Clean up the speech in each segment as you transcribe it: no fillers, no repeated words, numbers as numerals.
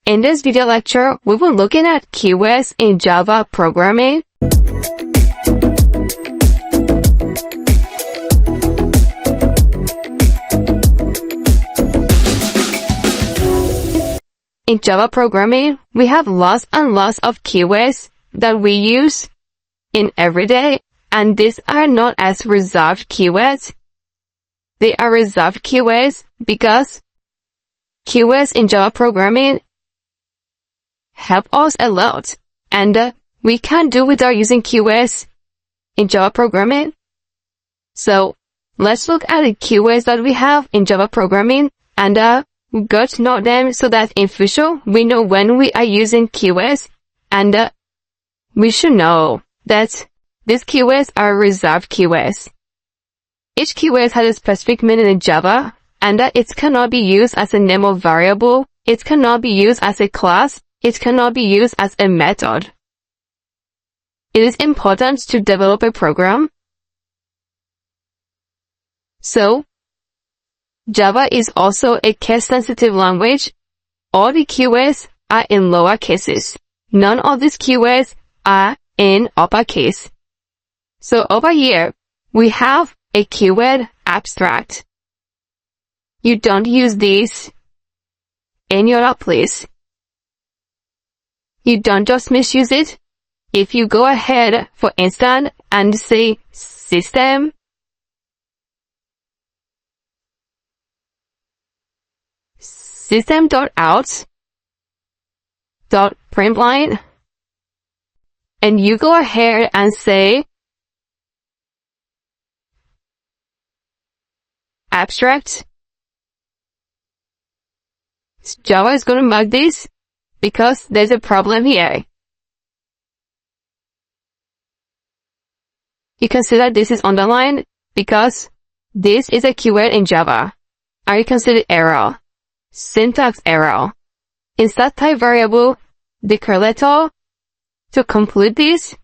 In this video lecture, we will looking at keywords in Java programming. In Java programming, we have lots and lots of keywords that we use in everyday, and these are not as reserved keywords. They are reserved keywords because keywords in Java programming help us a lot, and we can't do without using keywords in Java programming. So let's look at the keywords that we have in Java programming and go to know them so that in future we know when we are using keywords, and we should know that these keywords are reserved keywords. Each keyword has a specific meaning in Java, and it cannot be used as a name of variable, it cannot be used as a class, it cannot be used as a method. It is important to develop a program. So, Java is also a case-sensitive language. All the keywords are in lower cases. None of these keywords are in uppercase. So over here, we have a keyword abstract. You don't use this in your place. You don't just misuse it. If you go ahead, for instance, and say system system.out.println, and you go ahead and say abstract, Java is going to mark this because there's a problem here. You can see that this is underlined because this is a keyword in Java. And you can see the error, syntax error. Insert type variable declarator to complete this.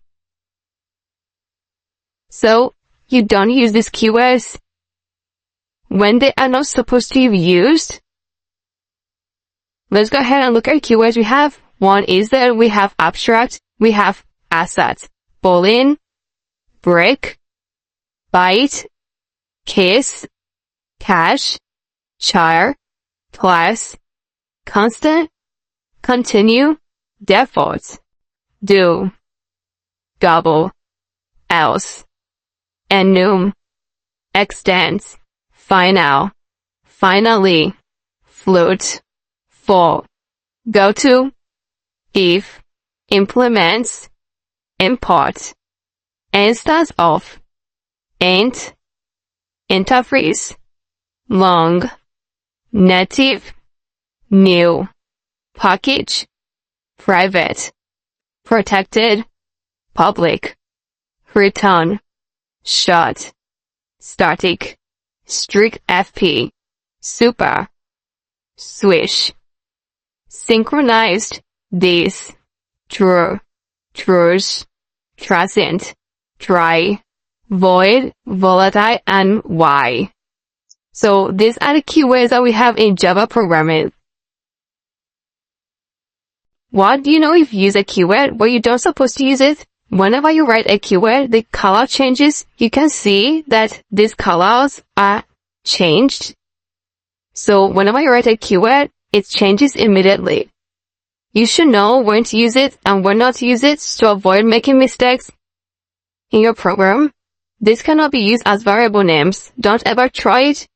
So you don't use these keywords when they are not supposed to be used. Let's go ahead and look at keywords we have. One is that we have abstract, we have asset, boolean, break, byte, case, cache, char, class, constant, continue, default, do, double, else, enum, extends, final, finally, float, for, go to, if, implements, import, instance of, int, interface, long, native, new, package, private, protected, public, return, short, static, strict FP, super, swish, synchronized, this, true, trues, transient, dry, void, volatile, and why. So these are the keywords that we have in Java programming. What do you know if you use a keyword where you don't supposed to use it? Whenever you write a keyword, the color changes. You can see that these colors are changed. So whenever you write a keyword, it changes immediately. You should know when to use it and when not to use it to avoid making mistakes in your program. This cannot be used as variable names. Don't ever try it.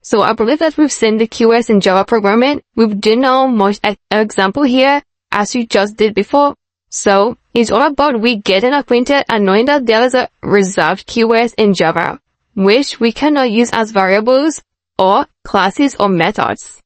So I believe that we've seen the keywords in Java programming. We did know most example here as we just did before. So it's all about we getting acquainted and knowing that there is a reserved keywords in Java, which we cannot use as variables or classes or methods.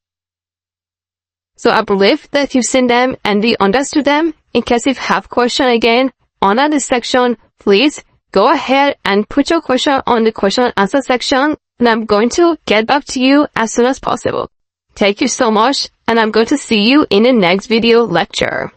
So I believe that you've seen them and you understood them. In case you have question again, under this section, please go ahead and put your question on the question and answer section, and I'm going to get back to you as soon as possible. Thank you so much, and I'm going to see you in the next video lecture.